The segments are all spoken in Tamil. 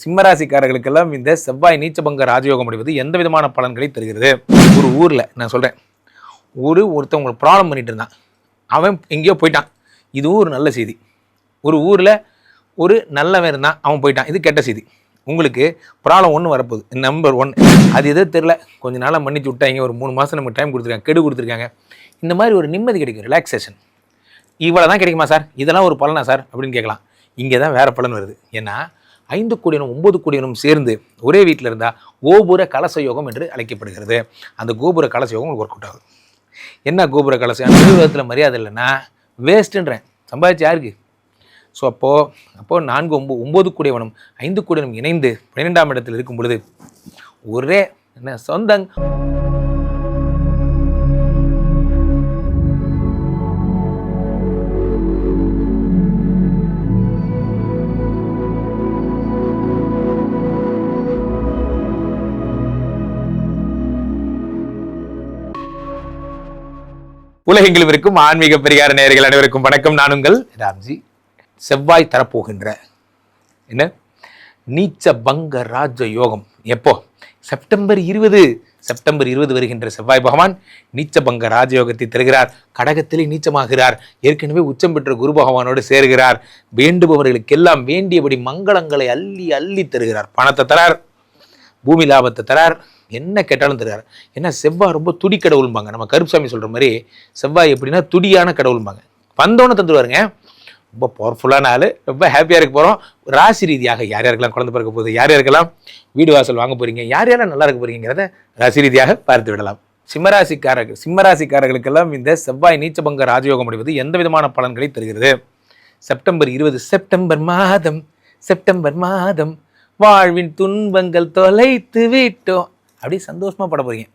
சிம்மராசிக்காரர்களுக்கெல்லாம் இந்த செவ்வாய் நீச்சபங்க ராஜயோகம் அடைவது எந்த விதமான பலன்களை தருகிறது? ஒரு ஊரில் நான் சொல்கிறேன், ஒருத்தவங்க ப்ராப்ளம் பண்ணிட்டு இருந்தான், அவன் எங்கேயோ போயிட்டான். இதுவும் ஒரு நல்ல செய்தி. ஒரு ஊரில் ஒரு நல்லவன் இருந்தான், அவன் போயிட்டான். இது கெட்ட செய்தி. உங்களுக்கு ப்ராப்ளம் ஒன்று வரப்போகுது. நம்பர் 1 அது எதோ தெரில, கொஞ்சம் நாளாக மன்னிச்சு விட்டாங்க, ஒரு 3 மாதம் நமக்கு டைம் கொடுத்துருக்காங்க, கெடு கொடுத்துருக்காங்க. இந்த மாதிரி ஒரு நிம்மதி கிடைக்கும், ரிலாக்ஸேஷன். இவ்வளோ தான் கிடைக்குமா சார், இதெல்லாம் ஒரு பலனா சார் அப்படின்னு கேட்கலாம். இங்கே தான் வேறு பலன் வருது. ஏன்னா 5 கோடியனும் 9 கோடியனும் சேர்ந்து ஒரே வீட்டில் இருந்தால் கோபுர கலச யோகம் என்று அழைக்கப்படுகிறது. அந்த கோபுர கலச யோகம் உங்களுக்கு ஒர்க் அவுட் ஆகுது. என்ன கோபுர கலசம்? அந்த விதத்தில் மரியாதை இல்லைன்னா வேஸ்ட்டுன்றேன். சம்பாதிச்சு யாருக்கு? ஸோ அப்போது 4 9 கோடியவனும் 5 கோடியனும் இணைந்து 12ஆம் இடத்தில் இருக்கும் பொழுது ஒரே என்ன சொந்தங்க. உலகெங்கிலும் இருக்கும் ஆன்மீக பரிகார நேயர்கள் அனைவருக்கும் வணக்கம். நான் உங்கள் ராம்ஜி. செவ்வாய் தரப்போகின்ற என்ன நீச்ச பங்க ராஜ யோகம் எப்போ? செப்டம்பர் 20 வருகின்ற செவ்வாய் பகவான் நீச்ச பங்க ராஜயோகத்தை தருகிறார். கடகத்திலே நீச்சமாகிறார். ஏற்கனவே உச்சம் பெற்ற குரு பகவானோடு சேர்கிறார். வேண்டுபவர்களுக்கெல்லாம் வேண்டியபடி மங்களங்களை அள்ளி அள்ளி தருகிறார். பணத்தை தரார், பூமி லாபத்தை தரார், என்ன கேட்டாலும் தருவார். ஏன்னா செவ்வாய் ரொம்ப துடி கடவுள்பாங்க. நம்ம கருப்புசாமி சொல்கிற மாதிரி செவ்வாய் எப்படின்னா துடியான கடவுள்பாங்க. வந்தோன்னு தந்துடுவாருங்க. ரொம்ப பவர்ஃபுல்லான ஆள். ரொம்ப ஹாப்பியாக இருக்க போகிறோம். ராசி ரீதியாக யார் யாருக்கெல்லாம் குழந்தை பிறக்க போகுது, யார் யாருக்கெல்லாம் வீடு வாசல் வாங்க போகிறீங்க, யார் யாரெல்லாம் நல்லா இருக்க போகிறீங்கிறத ராசி ரீதியாக பார்த்து விடலாம். சிம்மராசிக்காரர்களுக்கெல்லாம் இந்த செவ்வாய் நீச்சபங்க ராஜயோகம் அடைவது எந்த விதமான பலன்களை தருகிறது? செப்டம்பர் 20 செப்டம்பர் மாதம் வாழ்வின் துன்பங்கள் தொலைத்து விட்டோம் அப்படி சந்தோஷமாக பட போகிறீங்க.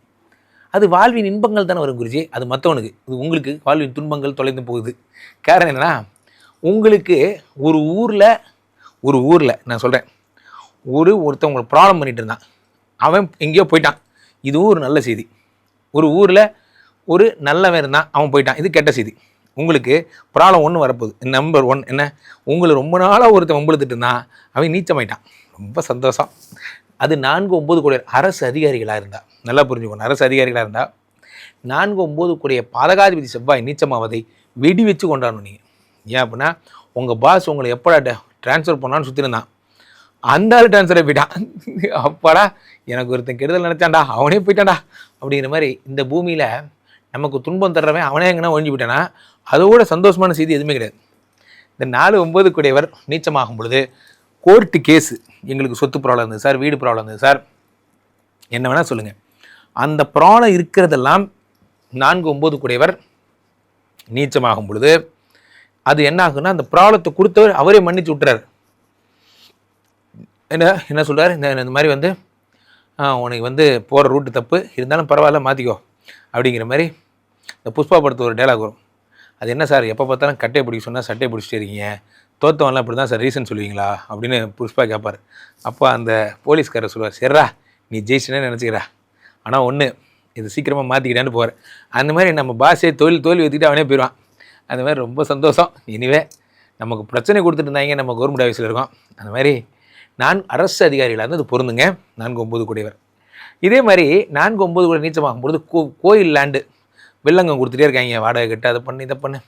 அது வாழ்வின் இன்பங்கள் தானே வரும் குருஜி. அது மற்றவனுக்கு, இது உங்களுக்கு வாழ்வின் துன்பங்கள் தொலைந்து போகுது. காரணம் என்னன்னா, உங்களுக்கு ஒரு ஊரில் நான் சொல்கிறேன், ஒருத்தவங்க ப்ராப்ளம் பண்ணிட்டு இருந்தான், அவன் எங்கேயோ போயிட்டான். இதுவும் ஒரு நல்ல செய்தி. ஒரு ஊரில் ஒரு நல்லவன் இருந்தான், அவன் போயிட்டான். இது கெட்ட செய்தி. உங்களுக்கு ப்ராப்ளம் ஒன்று வரப்போகுது. நம்பர் 1 என்ன, உங்களை ரொம்ப நாளாக ஒருத்தன் வம்பளுத்துட்டு இருந்தான், அவன் நீச்சமாயிட்டான். ரொம்ப சந்தோஷம். அது 4 9 கோடி அரசு அதிகாரிகளாக இருந்தால் நல்லா புரிஞ்சுக்கணும். அரசு அதிகாரிகளாக இருந்தால் 4 9 கோடிய பாதகாதிபதி செவ்வாய் நீச்சமாவதை வெடி வச்சு கொண்டாடணும் நீங்கள். ஏன் அப்படின்னா, உங்கள் பாஸ் உங்களை எப்படா ட்ரான்ஸ்ஃபர் பண்ணான்னு சுற்றிருந்தான், அந்த ஆள் ட்ரான்ஸ்ஃபரே போயிட்டான். அப்பாடா எனக்கு ஒருத்தன் கெடுதல் நினச்சான்டா, அவனே போயிட்டான்டா அப்படிங்கிற மாதிரி. இந்த பூமியில் நமக்கு துன்பம் தர்றவன் அவனே எங்கன்னா ஒழிஞ்சு போயிட்டானா, அதோட சந்தோஷமான செய்தி எதுவுமே கிடையாது. இந்த 4 9 கோடியவர் நீச்சமாகும் பொழுது கோர்ட்டு கேஸு, எங்களுக்கு சொத்து ப்ராப்ளம் இருந்தது சார், வீடு ப்ராப்ளம் இருந்தது சார், என்ன வேணால் சொல்லுங்கள், அந்த ப்ராப்ளம் இருக்கிறதெல்லாம் 4 9 கோடியவர் நீச்சமாகும் பொழுது அது என்ன ஆகுன்னா, அந்த ப்ராப்ளத்தை கொடுத்தவர் அவரே மன்னிச்சு விட்டுறாரு. என்ன சொல்கிறார், இந்த மாதிரி உனக்கு போகிற ரூட்டு தப்பு இருந்தாலும் பரவாயில்ல மாற்றிக்கோ அப்படிங்கிற மாதிரி. இந்த புஷ்பா படத்து ஒரு டைலாக் வரும். அது என்ன சார், எப்போ பார்த்தாலும் கட்டையை பிடிக்க சொன்னால் சட்டையை பிடிச்சிட்டே இருக்கீங்க, தோத்தவன்லாம் இப்படி தான் சார் ரீசன் சொல்லுவீங்களா அப்படின்னு புஷ்பா கேட்பார். அப்போ அந்த போலீஸ்காரர் சொல்லுவார், சரிடா நீ ஜெயிச்சுனே நினச்சிக்கிறா, ஆனால் ஒன்று இது சீக்கிரமாக மாற்றிக்கிட்டான்னு போவார். அந்த மாதிரி நம்ம பாஸே தோல்வி வச்சுக்கிட்டு அவனே போயிடுவான். அந்த மாதிரி ரொம்ப சந்தோஷம். இனிவே நமக்கு பிரச்சனை கொடுத்துட்டு இருந்தாங்க, நம்ம கவர்மெண்ட் ஆஃபீஸில் இருக்கோம். அந்த மாதிரி அரசு அதிகாரிகளாக இருந்து அது பொருந்துங்க. 4 9 கோடியவர். இதே மாதிரி 4 9 கோடி நீச்சமாகும் பொழுது கோயில் லேண்டு வெள்ளங்கம் கொடுத்துட்டே இருக்காங்க, வாடகை கட்டு, அதை பண்ணு இதை பண்ணு.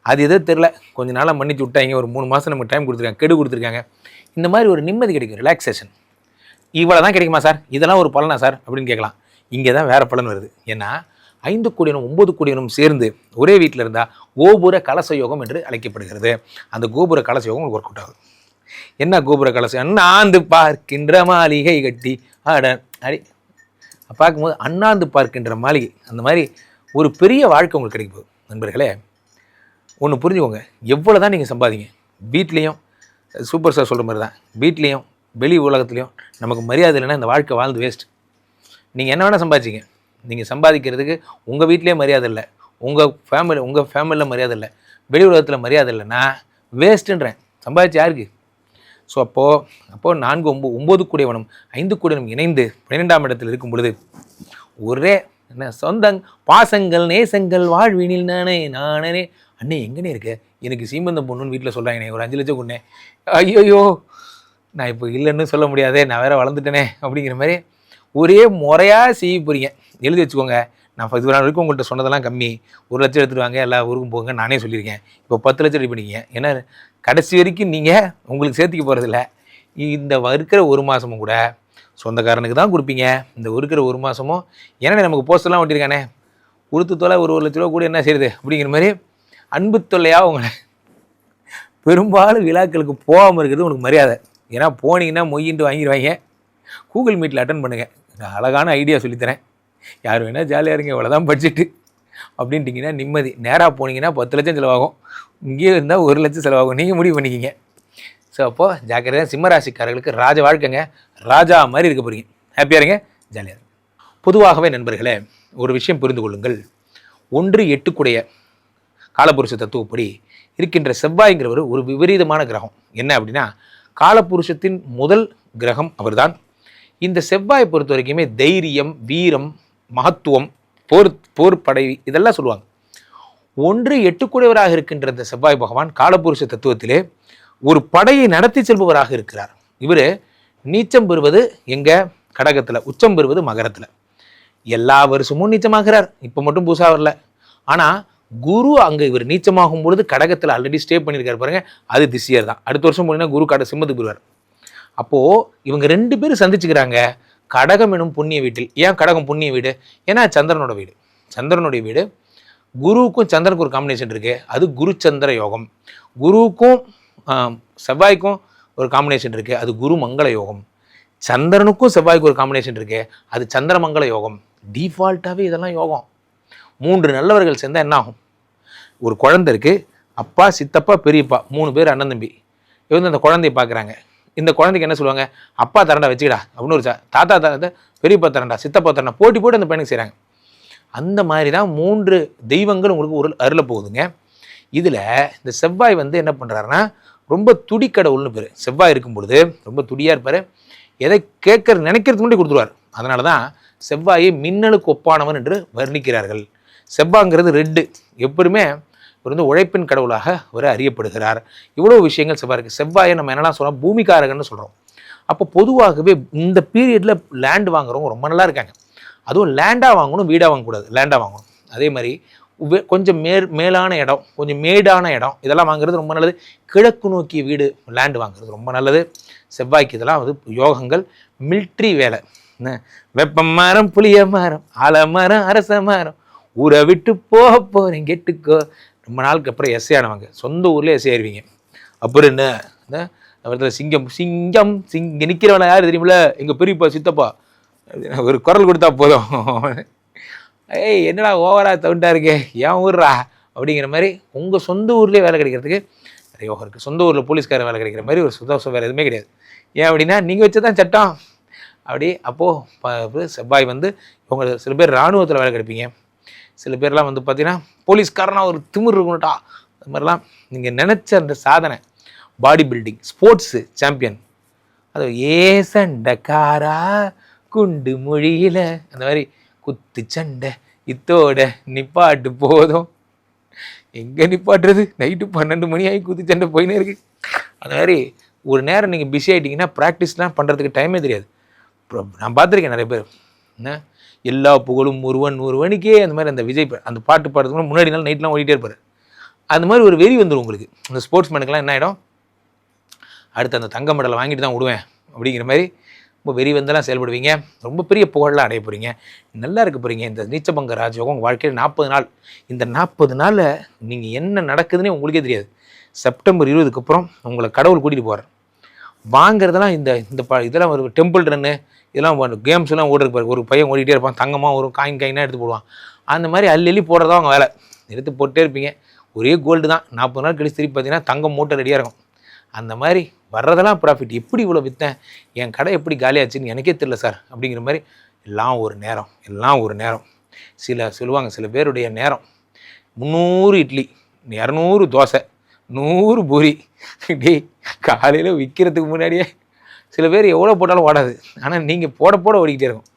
அது எதோ தெரில, கொஞ்சம் நாளாக மன்னிச்சு விட்டாங்க, ஒரு 3 மாதம் நமக்கு டைம் கொடுத்துருக்காங்க, கெடு கொடுத்துருக்காங்க. இந்த மாதிரி ஒரு நிம்மதி கிடைக்கும், ரிலாக்ஸேஷன். இவ்வளோ தான் கிடைக்குமா சார், இதெல்லாம் ஒரு பலனா சார் அப்படின்னு கேட்கலாம். இங்கே தான் வேறு பலன் வருது. ஏன்னா 5 கோடியனும் 9 கோடியனும் சேர்ந்து ஒரே வீட்டில் இருந்தால் கோபுர கலச யோகம் என்று அழைக்கப்படுகிறது. அந்த கோபுர கலச யோகம் ஒர்க் அவுட் ஆகுது. என்ன கோபுர கலசம்? அண்ணாந்து பார்க்கின்ற மாளிகை கட்டி அடி பார்க்கும்போது அண்ணாந்து பார்க்கின்ற மாளிகை, அந்த மாதிரி ஒரு பெரிய வாழ்க்கை உங்களுக்கு கிடைக்க போகுது. நண்பர்களே, ஒன்று புரிஞ்சுக்கோங்க, எவ்வளோ தான் நீங்கள் சம்பாதிங்க, வீட்லேயும் சூப்பர் ஸ்டார் சொல்கிற மாதிரி தான், வீட்லேயும் வெளி உலகத்துலேயும் நமக்கு மரியாதை இல்லைன்னா இந்த வாழ்க்கை வாழ்ந்து வேஸ்ட். நீங்கள் என்ன வேணால் சம்பாதிச்சிங்க, நீங்கள் சம்பாதிக்கிறதுக்கு உங்கள் வீட்லேயே மரியாதை இல்லை, உங்கள் ஃபேமிலியில் மரியாதை இல்லை, வெளி உலகத்தில் மரியாதை இல்லைன்னா வேஸ்ட்டுன்றேன். சம்பாதிச்சு யாருக்கு? ஸோ அப்போது 4 9 கோடியவனும் 5 கோடியனும் இணைந்து 12ஆம் இடத்தில் இருக்கும் பொழுது ஒரே என்ன சொந்தங் பாசங்கள் நேசங்கள் வாழ்வினில் நானே அண்ணே எங்கன்னே இருக்க, எனக்கு சீமந்தம் பொண்ணுன்னு வீட்டில் சொல்கிறாங்கண்ணே, ஒரு 5 லட்சம் கொண்டேன், ஐயோயோ நான் இப்போ இல்லைன்னு சொல்ல முடியாதே, நான் வேறு வளர்ந்துட்டேனே அப்படிங்கிற மாதிரி ஒரே முறையாக செய்ய போகிறீங்க. எழுதி வச்சுக்கோங்க. நான் இது நாள் வரைக்கும் உங்கள்கிட்ட சொன்னதெல்லாம் கம்மி. 1 லட்சம் எடுத்துகிட்டு வாங்க, எல்லா ஊருக்கும் போங்க நானே சொல்லியிருக்கேன். இப்போ 10 லட்சம் ரெடி பண்ணிக்கிங்க. ஏன்னா கடைசி வரைக்கும் நீங்கள் உங்களுக்கு சேர்த்துக்க போகிறதில்ல. இந்த இருக்கிற 1 மாதமும் கூட சொந்தக்காரனுக்கு தான் கொடுப்பீங்க. இந்த இருக்கிற 1 மாதமும் ஏன்னா நமக்கு போஸ்டெல்லாம் ஒட்டியிருக்கானே, கொடுத்து தொலை ஒரு 1 லட்ச ரூபா கூட என்ன செய்யுது அப்படிங்கிற மாதிரி அன்பு தொல்லையாக உங்களை பெரும்பாலும் விழாக்களுக்கு போகாமல் இருக்கிறது உனக்கு மரியாதை. ஏன்னா போனீங்கன்னா மொய்யின்ட்டு வாங்கிடுவாங்க. கூகுள் மீட்டில் அட்டன் பண்ணுங்கள். நான் அழகான ஐடியா சொல்லித்தரேன். யார் வேணால் ஜாலியாக இருங்க, இவ்வளோதான் பட்ஜெட்டு அப்படின்ட்டிங்கன்னா நிம்மதி. நேராக போனீங்கன்னா 10 லட்சம் செலவாகும், இங்கேயே இருந்தால் 1 லட்சம் செலவாகும். நீங்கள் முடிவு பண்ணிக்கிங்க. ஸோ அப்போது ஜாக்கிரதையாக சிம்மராசிக்காரர்களுக்கு ராஜ வாழ்க்கைங்க, ராஜா மாதிரி இருக்க போகிறீங்க. ஹாப்பியாக இருங்க, ஜாலியாக இருங்க. பொதுவாகவே நண்பர்களே, ஒரு விஷயம் புரிந்து கொள்ளுங்கள். 1-8 காலபுருஷ தத்துவப்படி இருக்கின்ற செவ்வாய்ங்கிறவர் ஒரு விபரீதமான கிரகம். என்ன அப்படின்னா, காலபுருஷத்தின் முதல் கிரகம் அவர்தான். இந்த செவ்வாயை பொறுத்த வரைக்குமே தைரியம், வீரம், மகத்துவம், போர் படை இதெல்லாம் சொல்லுவாங்க. 1-8 இருக்கின்ற இந்த செவ்வாய் பகவான் காலபுருஷ தத்துவத்திலே ஒரு படையை நடத்தி செல்பவராக இருக்கிறார். இவர் நீச்சம் பெறுவது எங்க? கடகத்தில், உச்சம் பெறுவது மகரத்தில். எல்லா வருஷமும் நீச்சமாகிறார், இப்போ மட்டும் புதுசாக வரல. ஆனால் குரு அங்கே இவர் நீச்சமாகும் பொழுது கடகத்தில் ஆல்ரெடி ஸ்டே பண்ணியிருக்காரு பாருங்க, அது திஸ் இயர் தான். அடுத்த வருஷம் போனீங்கன்னா குரு சிம்மத்துக்கு போடுவார். அப்போது இவங்க 2 பேரும் சந்திச்சுக்கிறாங்க கடகம் எனும் புண்ணிய வீட்டில். ஏன் கடகம் புண்ணிய வீடு? ஏன்னா சந்திரனோட வீடு. சந்திரனுடைய வீடு. குருவுக்கும் சந்திரனுக்கு ஒரு காம்பினேஷன் இருக்குது, அது குரு சந்திர யோகம். குருவுக்கும் செவ்வாய்க்கும் ஒரு காம்பினேஷன் இருக்குது, அது குரு மங்கள யோகம். சந்திரனுக்கும் செவ்வாய்க்கு ஒரு காம்பினேஷன் இருக்குது, அது சந்திரமங்கல யோகம். டிஃபால்ட்டாகவே இதெல்லாம் யோகம். 3 நல்லவர்கள் சேர்ந்தால் என்ன ஆகும்? ஒரு குழந்தை இருக்குது, அப்பா, சித்தப்பா, பெரியப்பா, 3 பேர் அண்ணன் தம்பி. இவங்க அந்த குழந்தைய பார்க்குறாங்க. இந்த குழந்தைக்கு என்ன சொல்லுவாங்க? அப்பா தரண்டா வச்சுக்கிடா அப்படின்னு ஒரு தாத்தா தரண்டா, பெரியப்பா தரண்டா, சித்தப்பா தரண்டா, போட்டு அந்த பையனுக்கு செய்கிறாங்க. அந்த மாதிரி தான் 3 தெய்வங்கள் உங்களுக்கு ஒரு அருள போகுதுங்க. இதில் இந்த செவ்வாய் என்ன பண்ணுறாருன்னா, ரொம்ப துடிக்கடவுள்னு பேர். செவ்வாய் இருக்கும் பொழுது ரொம்ப துடியாக இருப்பார். எதை நினைக்கிறது முன்னாடி கொடுத்துருவார். அதனால தான் செவ்வாயை மின்னலுக்கு ஒப்பானவன் என்று வர்ணிக்கிறார்கள். செவ்வாய்ங்கிறது ரெட்டு, எப்பவுமே இவர் உழைப்பின் கடவுளாக அவர் அறியப்படுகிறார். இவ்வளோ விஷயங்கள் செவ்வாய் இருக்குது. செவ்வாயை நம்ம என்னெல்லாம் சொல்கிறோம்? பூமிக்காரகன்னு சொல்கிறோம். அப்போ பொதுவாகவே இந்த பீரியடில் லேண்ட் வாங்குறவங்க ரொம்ப நல்லா இருக்காங்க. அதுவும் லேண்டாக வாங்கணும், வீடாக வாங்கக்கூடாது, லேண்டாக வாங்கணும். அதே மாதிரி கொஞ்சம் மேலான இடம், கொஞ்சம் மேடான இடம், இதெல்லாம் வாங்குறது ரொம்ப நல்லது. கிழக்கு நோக்கிய வீடு, லேண்டு வாங்குறது ரொம்ப நல்லது. செவ்வாய்க்கு இதெல்லாம் யோகங்கள். மிலிட்ரி வேலை, வெப்ப மரம், புளிய மரம், ஆலமரம், அரச மரம், ஊரை விட்டு போக போகிறேன் கெட்டுக்கோ. ரொம்ப நாளுக்கு அப்புறம் எஸ்ஐ ஆனவங்க, சொந்த ஊர்லேயே எஸ்ஐ ஆயிருவீங்க. அப்புறம் என்ன சிங்கம் சிங்கம் இங்கே நிற்கிறவன யார் தெரியுமில்ல? எங்கள் பெரியப்பா, சித்தப்பா. ஒரு குரல் கொடுத்தா போதும், ஏய் என்னடா ஓவரா தவுண்டா இருக்கே, ஏன் ஊர்றா அப்படிங்கிற மாதிரி உங்கள் சொந்த ஊர்லேயே வேலை கிடைக்கிறதுக்கு நிறைய யோகம் இருக்குது. சொந்த ஊரில் போலீஸ்கார வேலை கிடைக்கிற மாதிரி ஒரு சுதோஷம் வேறு எதுவுமே கிடையாது. ஏன் அப்படின்னா நீங்கள் வச்சதான் சட்டம் அப்படி. அப்போது செவ்வாய் இவங்க சில பேர் இராணுவத்தில் வேலை கிடைப்பீங்க. சில பேர்லாம் பார்த்தீங்கன்னா போலீஸ்காரனாக ஒரு திமிர் இருக்கணுட்டா. அது மாதிரிலாம் நீங்கள் நினச்ச அந்த சாதனை, பாடி பில்டிங், ஸ்போர்ட்ஸு சாம்பியன், அது ஏசண்டக்காரா குண்டு மொழியில் அந்த மாதிரி குத்து சண்டை இத்தோட நிப்பாட்டு போதும். எங்கே நிப்பாட்டுறது? நைட்டு 12 மணி ஆகி குத்து சண்டை போயினே இருக்கு. அந்த மாதிரி ஒரு நேரம் நீங்கள் பிஸி ஆகிட்டிங்கன்னா ப்ராக்டிஸ்லாம் பண்ணுறதுக்கு டைமே தெரியாது. நான் பார்த்துருக்கேன் நிறைய பேர், என்ன எல்லா புகழும் ஒருவனுக்கே அந்த மாதிரி அந்த விஜய் அந்த பாட்டு பாடுறதுக்கு முன்னாடி நாள் நைட்லாம் ஓடிட்டே இருப்பார். அந்த மாதிரி ஒரு வெறி வந்துடும் உங்களுக்கு. இந்த ஸ்போர்ட்ஸ் மேனுக்கெலாம் என்ன ஆகிடும்? அடுத்து அந்த தங்க மெடலை வாங்கிட்டு தான் விடுவேன் அப்படிங்கிற மாதிரி ரொம்ப வெறி வந்தெல்லாம் செயல்படுவீங்க. ரொம்ப பெரிய புகழெலாம் அடைய போகிறீங்க, நல்லா இருக்க போகிறீங்க. இந்த நீச்சபங்க ராஜயோகம் உங்கள் வாழ்க்கையில் 40 நாள். இந்த 40 நாளில் நீங்கள் என்ன நடக்குதுன்னே உங்களுக்கே தெரியாது. செப்டம்பர் 20க்கு அப்புறம் உங்களை கடவுள் கூட்டிகிட்டு போகிறார். வாங்கிறதெல்லாம் இந்த இதெல்லாம் ஒரு டெம்பிள் ரன்னு, இதெல்லாம் கேம்ஸ் எல்லாம் ஓடுறதுக்கு ஒரு பையன் ஓடிட்டே இருப்பான், தங்கமாக ஒரு காயினாக எடுத்து போடுவான். அந்த மாதிரி அள்ளி போடுறதா அவங்க வேலை. எடுத்து போட்டே இருப்பீங்க. ஒரே கோல்டு தான். 40 நாள் கழிச்சு திருப்பி பார்த்தீங்கன்னா தங்கம் மூட்டை ரெடியாக இருக்கும். அந்த மாதிரி வர்றதெல்லாம் ப்ராஃபிட். எப்படி இவ்வளோ விற்றேன், என் கடை எப்படி காலியாச்சுன்னு எனக்கே தெரியல சார் அப்படிங்கிற மாதிரி. எல்லாம் ஒரு நேரம். சொல்லுவாங்க சில பேருடைய நேரம் 300 இட்லி, 200 தோசை, 100 பூரி. டேய் காலையில் விற்கிறதுக்கு முன்னாடியே சில பேர் எவ்வளோ போட்டாலும் ஓடாது. ஆனால் நீங்கள் போட ஓடிக்கிட்டே இருக்கும்.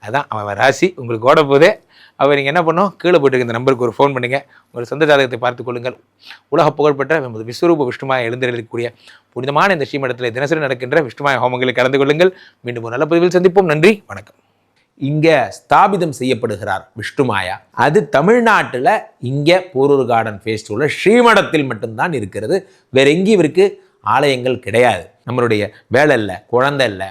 அதுதான் அவன் ராசி உங்களுக்கு ஓட போதே. அவர் நீங்கள் என்ன பண்ணோம், கீழே போய்ட்டு இந்த நம்பருக்கு ஒரு ஃபோன் பண்ணுங்கள். உங்கள் சொந்த ஜாதகத்தை பார்த்துக் கொள்ளுங்கள். உலக புகழ்பெற்ற நமது விஸ்வரூப விஷ்ணுமாய எழுந்திருக்கக்கூடிய புனிதமான இந்த ஸ்ரீமடத்தில் தினசரி நடக்கின்ற விஷ்ணுமாய ஹோமங்களை கலந்து கொள்ளுங்கள். மீண்டும் ஒரு நல்ல பதிவில் சந்திப்போம். நன்றி, வணக்கம். இங்கே ஸ்தாபிதம் செய்யப்படுகிறார் விஷ்ணுமாயா. அது தமிழ்நாட்டில் இங்கே போரூர் கார்டன் ஃபேஸ்டிவலில் ஸ்ரீமடத்தில் மட்டும்தான் இருக்கிறது. வேற எங்கேயும் இவருக்கு ஆலயங்கள் கிடையாது. நம்மளுடைய வேலை இல்லை, குழந்தை இல்லை,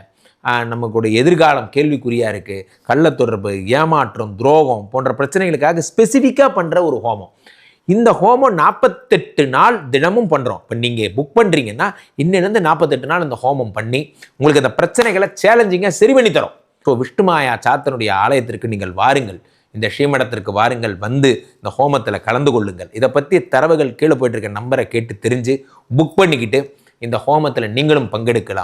நமக்குடைய எதிர்காலம் கேள்விக்குறியாக இருக்குது, கள்ளத்தொடர்பு, ஏமாற்றம், துரோகம் போன்ற பிரச்சனைகளுக்காக ஸ்பெசிஃபிக்காக பண்ணுற ஒரு ஹோமம். இந்த ஹோமம் 48 நாள் தினமும் பண்ணுறோம். இப்போ நீங்கள் புக் பண்ணுறீங்கன்னா இன்னிலேருந்து 48 நாள் இந்த ஹோமம் பண்ணி உங்களுக்கு அந்த பிரச்சனைகளை சேலஞ்சிங்காக சரி பண்ணி தரோம். ஸோ விஷ்ணுமாயா சாத்தனுடைய ஆலயத்திற்கு நீங்கள் வாருங்கள், இந்த ஸ்ரீமடத்திற்கு வாருங்கள், வந்து இந்த ஹோமத்தில் கலந்து கொள்ளுங்கள். இதை பற்றி தரவுகள் கீழே போயிட்டு இருக்க நம்பரை கேட்டு தெரிஞ்சு புக் பண்ணிக்கிட்டு இந்த ஹோமத்தில் நீங்களும் பங்கெடுக்கலாம்.